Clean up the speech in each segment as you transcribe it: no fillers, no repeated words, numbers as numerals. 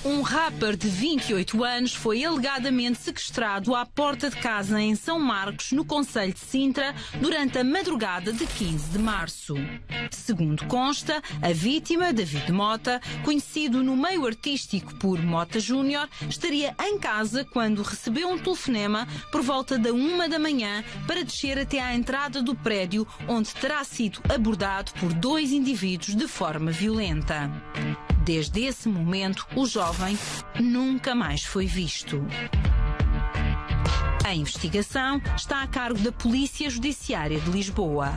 Um rapper de 28 anos foi alegadamente sequestrado à porta de casa em São Marcos, no concelho de Sintra, durante a madrugada de 15 de março. Segundo consta, a vítima, David Mota, conhecido no meio artístico por Mota Júnior, estaria em casa quando recebeu um telefonema por volta da 1 da manhã para descer até à entrada do prédio, onde terá sido abordado por 2 indivíduos de forma violenta. Desde esse momento, o jovem nunca mais foi visto. A investigação está a cargo da Polícia Judiciária de Lisboa.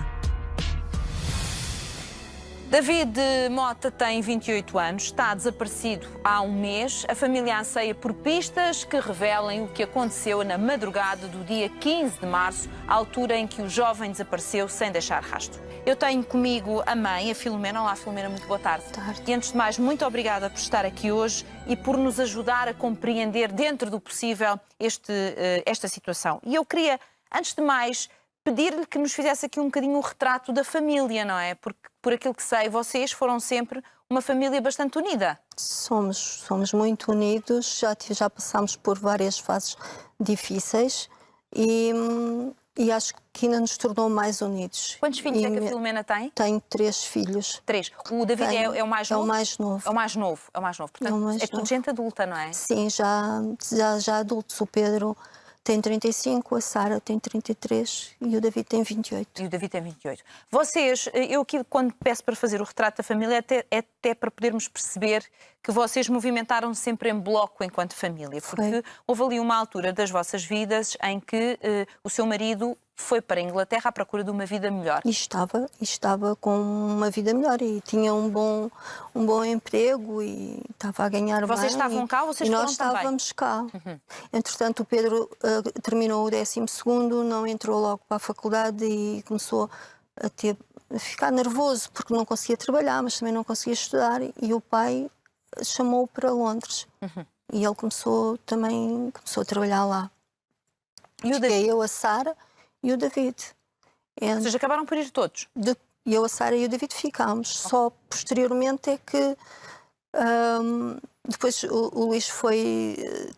David Mota tem 28 anos, está desaparecido há um mês. A família anseia por pistas que revelem o que aconteceu na madrugada do dia 15 de março, à altura em que o jovem desapareceu sem deixar rastro. Eu tenho comigo a mãe, a Filomena. Olá, Filomena, muito boa tarde. Boa tarde. E antes de mais, muito obrigada por estar aqui hoje e por nos ajudar a compreender, dentro do possível, esta situação. E eu queria, antes de mais, pedir-lhe que nos fizesse aqui um bocadinho um retrato da família, não é? Porque, por aquilo que sei, vocês foram sempre uma família bastante unida. Somos muito unidos, já passámos por várias fases difíceis e acho que ainda nos tornou mais unidos. Quantos filhos é que a Filomena tem? Tenho 3 filhos. 3. O David é o mais novo? É o mais novo. É o mais novo, é o mais novo. Portanto, é tudo gente adulta, não é? Sim, já adultos. O Pedro tem 35, a Sara tem 33 e o David tem 28. E o David tem 28. Vocês, eu aqui quando peço para fazer o retrato da família é até para podermos perceber que vocês movimentaram sempre em bloco enquanto família. Porque houve ali uma altura das vossas vidas em que o seu marido foi para a Inglaterra à procura de uma vida melhor. E estava com uma vida melhor e tinha um bom emprego e estava a ganhar bem. Vocês estavam cá ou vocês foram também? E nós estávamos cá. Entretanto, o Pedro terminou o 12º, não entrou logo para a faculdade e começou a ficar nervoso porque não conseguia trabalhar, mas também não conseguia estudar e o pai chamou-o para Londres. E ele começou a trabalhar lá. E o David? Eu, a Sara e o David. Vocês acabaram por ir todos? Eu, a Sara e o David ficámos. Só posteriormente é que depois o Luís foi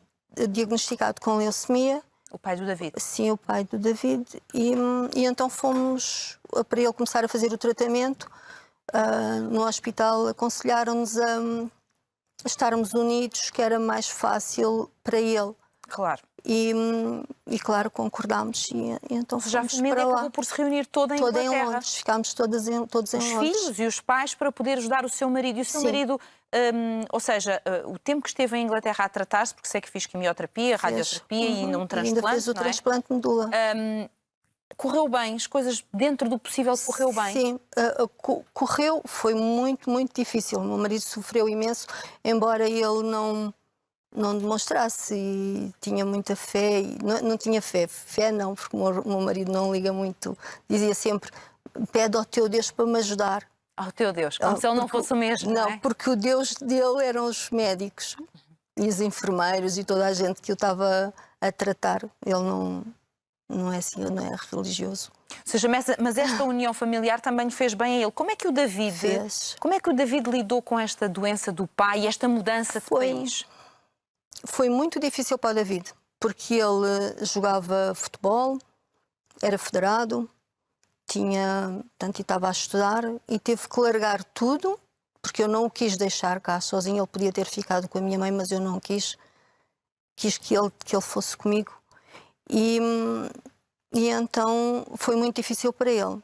diagnosticado com leucemia. O pai do David? Sim, o pai do David. E então fomos para ele começar a fazer o tratamento. No hospital aconselharam-nos a estarmos unidos, que era mais fácil para ele. Claro. E claro, concordámos e então fomos já a família para lá. acabou por se reunir toda em Inglaterra. Em Londres, ficámos todos em Londres. Os filhos e os pais para poder ajudar o seu marido. E o seu marido, ou seja, o tempo que esteve em Inglaterra a tratar-se, porque sei que fiz quimioterapia, radioterapia e ainda um transplante, ainda fez o transplante de medula. Correu bem, as coisas dentro do possível correu bem? Sim, correu, foi muito, muito difícil. O meu marido sofreu imenso, embora ele não demonstrasse e tinha muita fé. Não tinha fé não, porque o meu marido não liga muito. Dizia sempre, pede ao teu Deus para me ajudar. Ao teu Deus, como se ele não fosse o mesmo, não é? Porque o Deus dele eram os médicos e os enfermeiros e toda a gente que o estava a tratar. Ele não é assim, não é religioso. Ou seja, mas esta união familiar também lhe fez bem a ele. Como é que o David lidou com esta doença do pai e esta mudança de país? Foi muito difícil para o David, porque ele jogava futebol, era federado, portanto, estava a estudar e teve que largar tudo, porque eu não o quis deixar cá sozinho. Ele podia ter ficado com a minha mãe, mas eu não quis. Quis que ele fosse comigo. E então foi muito difícil para ele.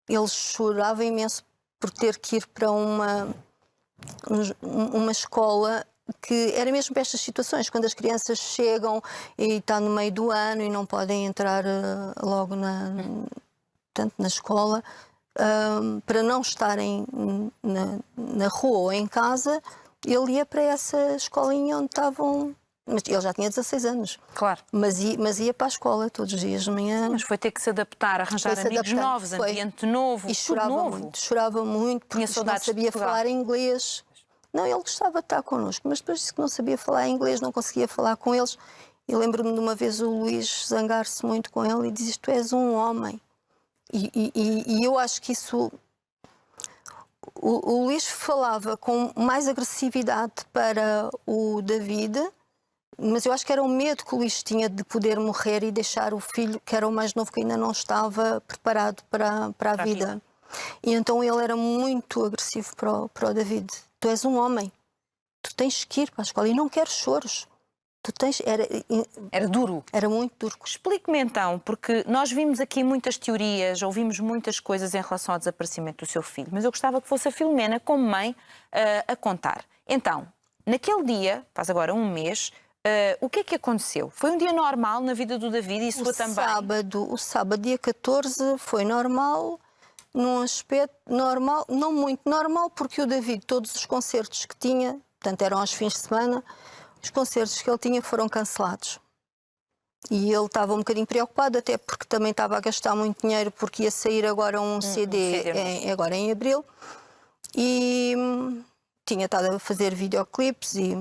Ele chorava imenso por ter que ir para uma escola que era mesmo para estas situações, quando as crianças chegam e está no meio do ano e não podem entrar logo na escola, para não estarem na rua ou em casa, ele ia para essa escolinha onde estavam. Mas ele já tinha 16 anos. Claro. Mas ia para a escola todos os dias de manhã. Mas foi ter que se adaptar, arranjar amigos novos, ambiente novo, e chorava muito, porque não sabia falar inglês. Não, ele gostava de estar connosco, mas depois disse que não sabia falar inglês, não conseguia falar com eles. E lembro-me de uma vez o Luís zangar-se muito com ele e diz: tu és um homem. E eu acho que isso... o Luís falava com mais agressividade para o David, mas eu acho que era o medo que o Luís tinha de poder morrer e deixar o filho, que era o mais novo, que ainda não estava preparado para a vida. E então ele era muito agressivo para o David. Tu és um homem, tu tens que ir para a escola e não quero choros. Tu tens... Era duro. Era muito duro. Explique-me então, porque nós vimos aqui muitas teorias, ouvimos muitas coisas em relação ao desaparecimento do seu filho, mas eu gostava que fosse a Filomena, como mãe, a contar. Então, naquele dia, faz agora um mês, o que é que aconteceu? Foi um dia normal na vida do David e sua também? O sábado, dia 14, foi normal, num aspecto normal, não muito normal, porque o David, todos os concertos que tinha, portanto eram aos fins de semana, os concertos que ele tinha foram cancelados. E ele estava um bocadinho preocupado, até porque também estava a gastar muito dinheiro, porque ia sair agora um CD agora em abril. E tinha estado a fazer videoclipes e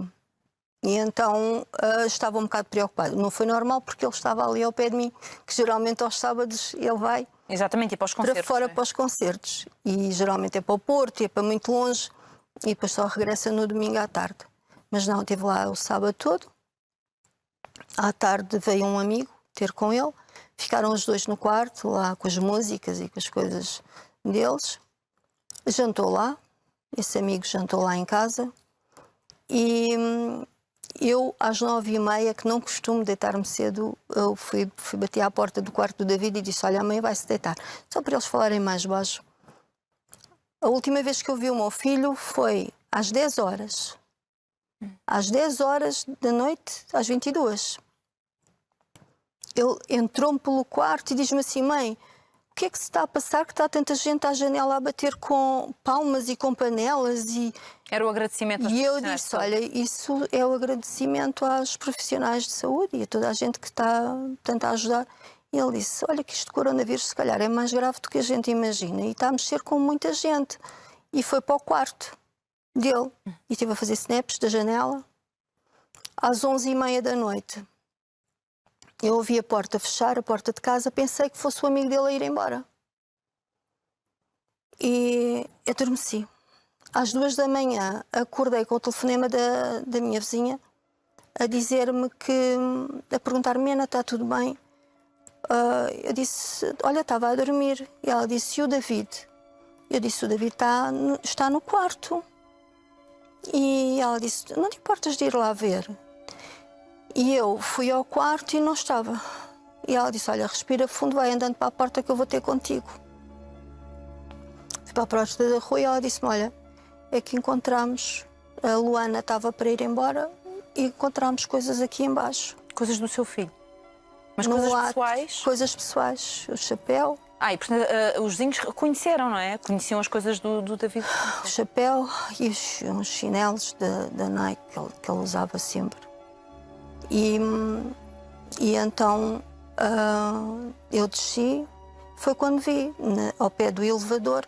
então estava um bocado preocupado. Não foi normal, porque ele estava ali ao pé de mim, que geralmente aos sábados ele vai... Exatamente, e para os concertos. Para fora, para os concertos. E geralmente é para o Porto, é para muito longe, e depois só regressa no domingo à tarde. Mas não, esteve lá o sábado todo. À tarde veio um amigo ter com ele. Ficaram os dois no quarto, lá com as músicas e com as coisas deles. Jantou lá. Esse amigo jantou lá em casa. E eu, às 9h30, que não costumo deitar-me cedo, eu fui bater à porta do quarto do David e disse: olha, a mãe vai-se deitar. Só para eles falarem mais baixo. A última vez que eu vi o meu filho foi às 10 horas. Às 10 horas da noite, às 22. Ele entrou-me pelo quarto e diz-me assim: mãe, o que é que se está a passar, que está tanta gente à janela a bater com palmas e com panelas? Era o agradecimento aos profissionais. E eu profissionais disse: olha, isso é o agradecimento aos profissionais de saúde e a toda a gente que está a ajudar. E ele disse: olha, que isto de coronavírus se calhar é mais grave do que a gente imagina e está a mexer com muita gente. E foi para o quarto dele e estive a fazer snaps da janela. Às 11h30 da noite eu ouvi a porta fechar, a porta de casa, pensei que fosse o amigo dele a ir embora e adormeci. Às 2 da manhã acordei com o telefonema da minha vizinha a dizer-me a perguntar-me: Ana, está tudo bem? Eu disse: olha, estava a dormir. E ela disse: e o David? Eu disse: o David está no quarto. E ela disse: não te importas de ir lá ver? E eu fui ao quarto e não estava. E ela disse: olha, respira fundo, vai andando para a porta que eu vou ter contigo. Fui para a porta da rua e ela disse-me: olha, é que encontramos, a Luana estava para ir embora e encontramos coisas aqui embaixo. Coisas do seu filho? Mas coisas pessoais? Coisas pessoais, o chapéu. E portanto, os vizinhos reconheceram, não é? Conheciam as coisas do David. O chapéu e uns chinelos da Nike que ele usava sempre. E então eu desci, foi quando vi, ao pé do elevador,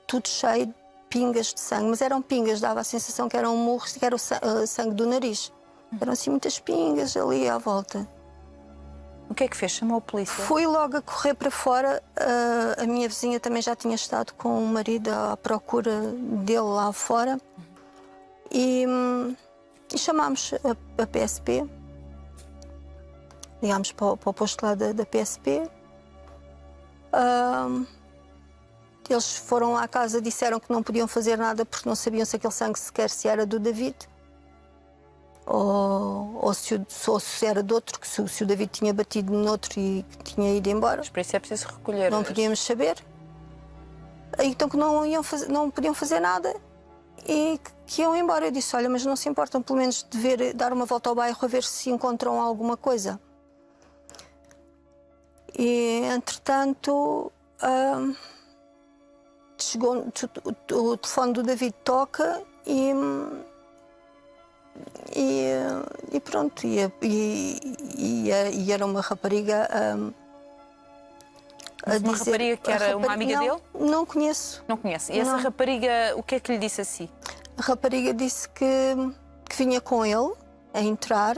tudo cheio de pingas de sangue. Mas eram pingas, dava a sensação que eram murros, que era o sangue do nariz. Eram assim muitas pingas ali à volta. O que é que fez? Chamou a polícia? Fui logo a correr para fora. A minha vizinha também já tinha estado com o marido à procura dele lá fora. E chamámos a PSP. Ligámos para o posto lá da PSP. Eles foram à casa, disseram que não podiam fazer nada porque não sabiam se aquele sangue sequer se era do David. Ou se era de outro, que se o David tinha batido noutro e tinha ido embora. Mas por isso é preciso recolher. Não podíamos saber. Então que não podiam fazer nada e que iam embora. Eu disse: olha, mas não se importam pelo menos de dar uma volta ao bairro a ver se encontram alguma coisa. E entretanto chegou o telefone do David, toca e pronto, e era uma rapariga a uma dizer... rapariga que era uma amiga dele? Não conheço. Não conhece? E essa rapariga, o que é que lhe disse assim? A rapariga disse que vinha com ele a entrar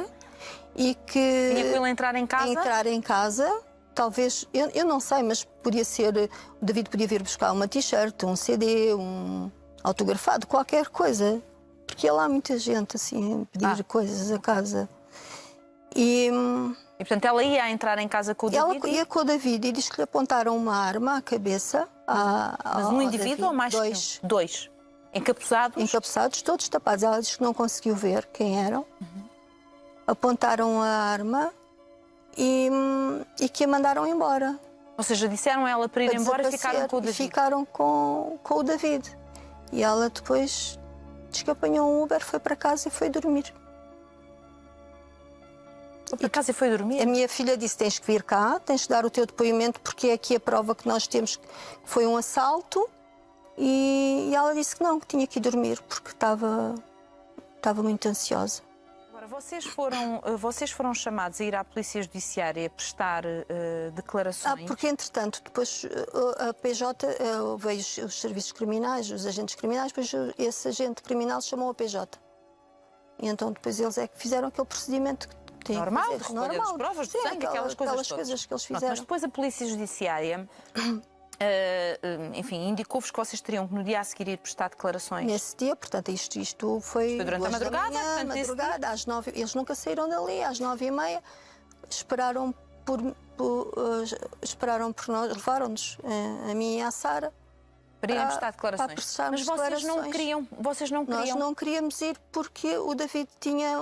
e que... Vinha com ele a entrar em casa? A entrar em casa. Talvez, eu não sei, mas podia ser... O David podia vir buscar uma t-shirt, um CD, autografado, qualquer coisa. Porque ia lá muita gente, assim, pedir coisas a casa. E portanto, ela ia entrar em casa com o David? Ela ia com o David e diz que lhe apontaram uma arma à cabeça. Mas um indivíduo ou mais? Dois. Dois. Encapuzados? Encapuzados, todos tapados. Ela diz que não conseguiu ver quem eram. Apontaram a arma e que a mandaram embora. Ou seja, disseram a ela para ir embora e ficaram com o David? Ficaram com o David. E ela depois diz que apanhou um Uber, foi para casa e foi dormir. Foi para casa e foi dormir? A minha filha disse, tens que vir cá, tens que dar o teu depoimento, porque é aqui a prova que nós temos que foi um assalto. E ela disse que não, que tinha que ir dormir, porque estava muito ansiosa. Agora, vocês foram chamados a ir à Polícia Judiciária a prestar declarações? Porque, entretanto, depois a PJ veio os serviços criminais, os agentes criminais, depois esse agente criminal chamou a PJ. E então depois eles é que fizeram aquele procedimento que normal, de recolha das provas, de sangue, aquelas coisas que eles fizeram. Pronto, mas depois a Polícia Judiciária, enfim, indicou-vos que vocês teriam que no dia a seguir ir prestar declarações. Nesse dia, portanto, isto foi durante a madrugada, às 9, eles nunca saíram dali, às 9h30, esperaram por nós, levaram-nos, a mim e à Sara, para irem prestar declarações. Mas vocês não queriam? Nós não queríamos ir porque o David tinha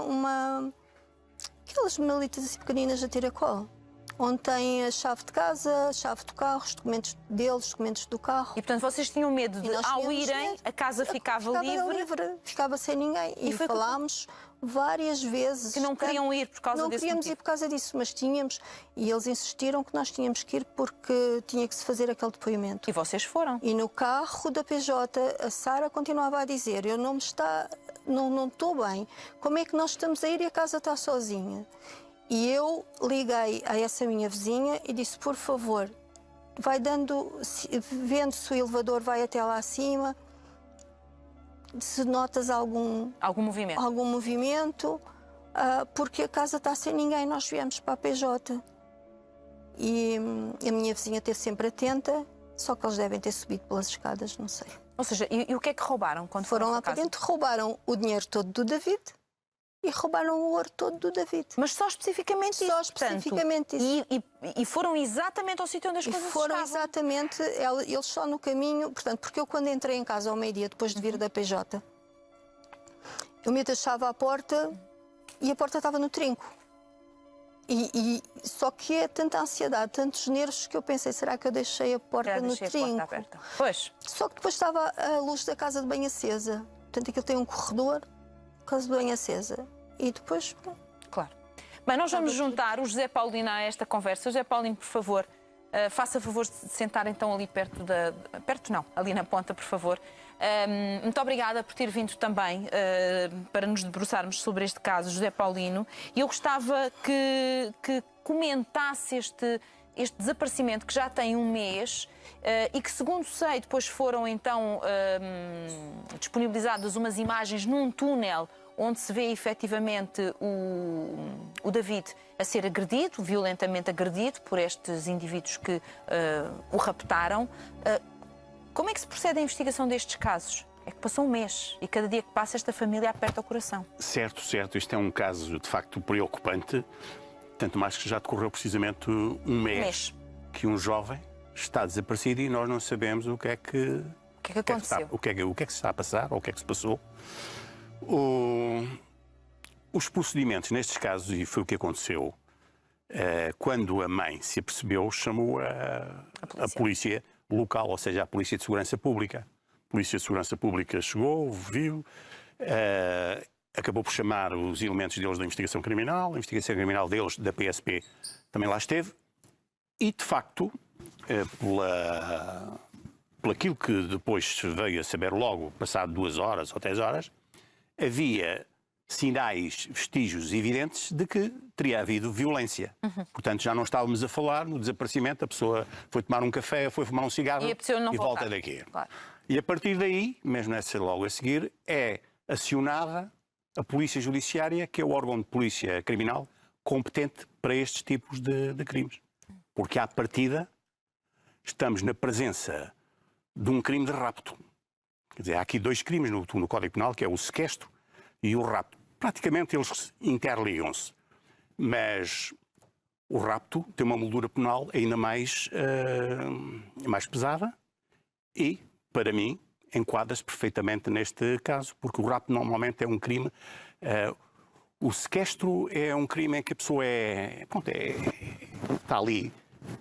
aquelas malitas assim pequeninas a tiracolo, onde tem a chave de casa, a chave do carro, os documentos deles, os documentos do carro. E, portanto, vocês tinham medo de, ao irem, a casa ficava livre? Ficava sem ninguém. E falámos várias vezes. Que não queriam ir por causa desse motivo? Não queríamos ir por causa disso, mas tínhamos. E eles insistiram que nós tínhamos que ir porque tinha que se fazer aquele depoimento. E vocês foram? E no carro da PJ, a Sara continuava a dizer, eu não estou bem. Como é que nós estamos a ir e a casa está sozinha? E eu liguei a essa minha vizinha e disse, por favor, vai vendo se o elevador vai até lá acima, se notas algum movimento, porque a casa está sem ninguém, nós viemos para a PJ. E a minha vizinha esteve sempre atenta, só que eles devem ter subido pelas escadas, não sei. Ou seja, e o que é que roubaram quando foram lá para dentro? Roubaram o dinheiro todo do David e roubaram o ouro todo do David. Mas só especificamente isso? Só especificamente isso. E foram exatamente ao sítio onde as coisas estavam? Foram exatamente, eles só no caminho, portanto, porque eu quando entrei em casa ao meio-dia, depois de vir da PJ, eu me deixava à porta e a porta estava no trinco. Só que é tanta ansiedade, tantos nervos, que eu pensei, será que eu deixei a porta no trinco? Pois. Só que depois estava a luz da casa de banho acesa. Portanto, aquilo tem um corredor, casa de banho acesa. E depois... Claro. Bem, nós vamos juntar o José Paulino a esta conversa. José Paulino, por favor, faça favor de sentar então ali ali na ponta, por favor. Muito obrigada por ter vindo também para nos debruçarmos sobre este caso, José Paulino. E eu gostava que comentasse este desaparecimento que já tem um mês e que, segundo sei, depois foram então disponibilizadas umas imagens num túnel onde se vê efetivamente o David a ser agredido, violentamente agredido por estes indivíduos que o raptaram. Como é que se procede à investigação destes casos? É que passou um mês e cada dia que passa esta família aperta o coração. Certo. Isto é um caso de facto preocupante, tanto mais que já decorreu precisamente um mês que um jovem está desaparecido e nós não sabemos o que é que aconteceu. O que é que se está a passar ou o que é que se passou. Os procedimentos nestes casos, e foi o que aconteceu, quando a mãe se apercebeu, chamou a polícia local, ou seja, a Polícia de Segurança Pública. A Polícia de Segurança Pública chegou, viu, acabou por chamar os elementos deles da investigação criminal, a investigação criminal deles, da PSP, também lá esteve, e de facto, por aquilo que depois veio a saber logo, passado 2 horas ou 3 horas, havia sinais, vestígios evidentes de que teria havido violência. Portanto, já não estávamos a falar no desaparecimento, a pessoa foi tomar um café, foi fumar um cigarro e volta daqui. Claro. E a partir daí, mesmo logo a seguir, é acionada a Polícia Judiciária, que é o órgão de polícia criminal competente para estes tipos de crimes. Porque, à partida, estamos na presença de um crime de rapto. Quer dizer, há aqui dois crimes no Código Penal, que é o sequestro e o rapto. Praticamente eles interligam-se. Mas o rapto tem uma moldura penal ainda mais pesada e, para mim, enquadra-se perfeitamente neste caso, porque o rapto normalmente é um crime. O sequestro é um crime em que a pessoa está ali,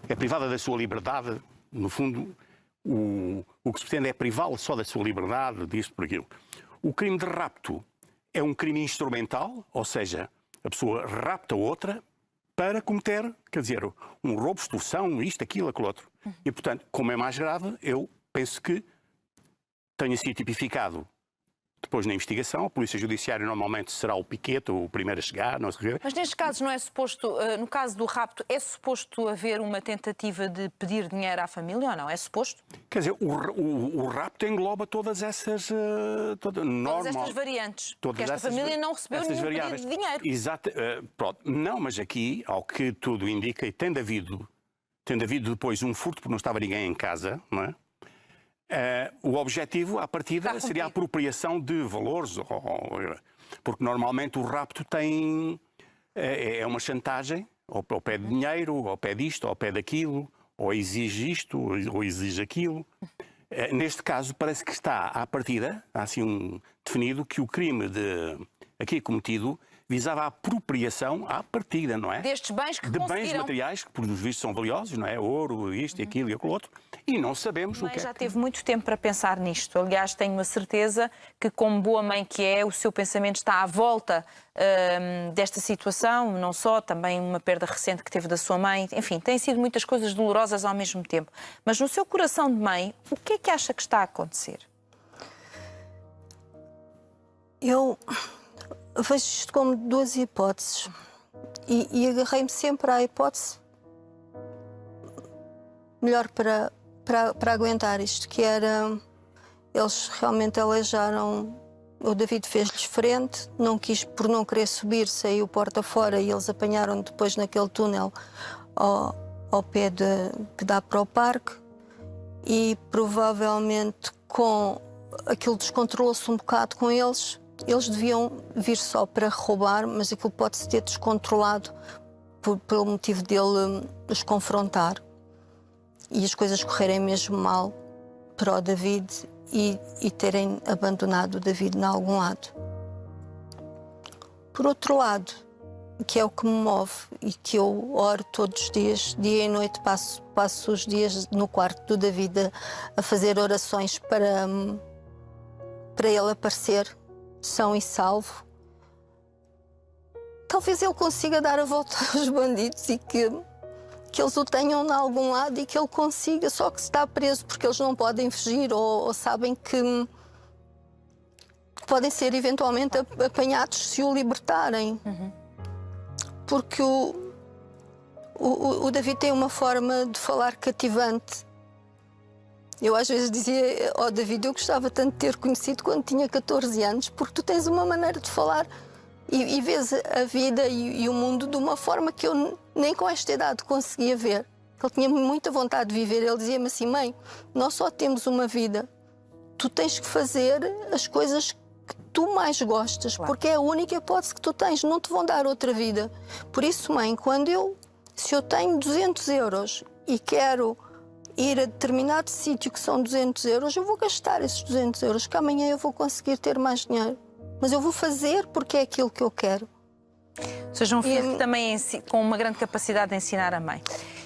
é privada da sua liberdade. No fundo, o que se pretende é privá-la só da sua liberdade, disto por aquilo. O crime de rapto é um crime instrumental, ou seja, a pessoa rapta outra para cometer, quer dizer, um roubo, extorsão, isto, aquilo, aquilo outro. E, portanto, como é mais grave, eu penso que tenha sido tipificado depois na investigação. A Polícia Judiciária normalmente será o piquete, o primeiro a chegar, não sei o quê. Mas nestes casos não é suposto, no caso do rapto, é suposto haver uma tentativa de pedir dinheiro à família ou não? É suposto? Quer dizer, o rapto engloba todas essas... todas estas variantes. Porque esta família não recebeu nenhum pedido de dinheiro. Exato. Pronto. Não, mas aqui, ao que tudo indica, e tendo havido depois um furto porque não estava ninguém em casa, não é? O objetivo, à partida, seria a apropriação de valores, porque normalmente o rapto é uma chantagem, ou pede dinheiro, ou pede isto, ou pede aquilo, ou exige isto, ou exige aquilo. Neste caso, parece que está, à partida, há assim definido que o crime aqui cometido visava a apropriação à partida, não é? Destes bens que de conseguiram. Bens materiais que, por vistos, são valiosos, não é? Ouro, isto e aquilo e aquilo outro. E não sabemos o que é. Já teve muito tempo para pensar nisto. Aliás, tenho a certeza que, como boa mãe que é, o seu pensamento está à volta desta situação, não só, também uma perda recente que teve da sua mãe. Enfim, têm sido muitas coisas dolorosas ao mesmo tempo. Mas no seu coração de mãe, o que é que acha que está a acontecer? Eu vejo isto como duas hipóteses e agarrei-me sempre à hipótese melhor para aguentar isto, que era, eles realmente aleijaram, o David fez-lhes frente, não quis, por não querer subir, saiu porta fora e eles apanharam depois naquele túnel ao pé que dá para o parque e provavelmente com aquilo descontrolou-se um bocado com eles. Eles deviam vir só para roubar, mas aquilo pode-se ter descontrolado pelo motivo dele os confrontar e as coisas correrem mesmo mal para o David e terem abandonado o David em algum lado. Por outro lado, que é o que me move e que eu oro todos os dias, dia e noite, passo os dias no quarto do David a fazer orações para ele aparecer são e salvo. Talvez ele consiga dar a volta aos bandidos e que eles o tenham em algum lado e que ele consiga, só que se está preso porque eles não podem fugir ou sabem que podem ser eventualmente apanhados se o libertarem. Porque o David tem uma forma de falar cativante. Eu às vezes dizia, David, eu gostava tanto de ter conhecido quando tinha 14 anos, porque tu tens uma maneira de falar e vês a vida e o mundo de uma forma que eu nem com esta idade conseguia ver. Ele tinha muita vontade de viver. Ele dizia-me assim, mãe, nós só temos uma vida. Tu tens que fazer as coisas que tu mais gostas, porque é a única hipótese que tu tens. Não te vão dar outra vida. Por isso, mãe, se eu tenho 200 euros e quero ir a determinado sítio que são 200 euros, eu vou gastar esses 200 euros, que amanhã eu vou conseguir ter mais dinheiro. Mas eu vou fazer porque é aquilo que eu quero. Ou seja, um filho também com uma grande capacidade de ensinar a mãe.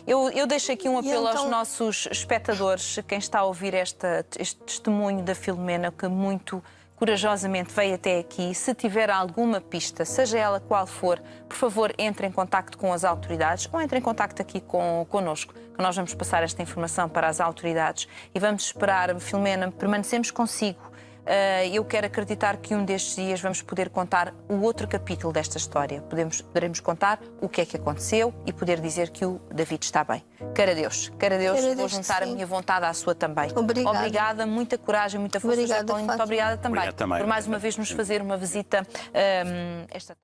Eu deixo aqui um apelo aos nossos espectadores, quem está a ouvir este testemunho da Filomena, que muito corajosamente veio até aqui. Se tiver alguma pista, seja ela qual for, por favor, entre em contacto com as autoridades ou entre em contacto aqui connosco, que nós vamos passar esta informação para as autoridades e vamos esperar, Filomena, permanecemos consigo. Eu quero acreditar que um destes dias vamos poder contar o outro capítulo desta história. Poderemos contar o que é que aconteceu e poder dizer que o David está bem. Queira Deus, vou juntar a minha vontade à sua também. Obrigada, muita coragem, muita força. Muito obrigada também por mais uma vez nos fazer uma visita esta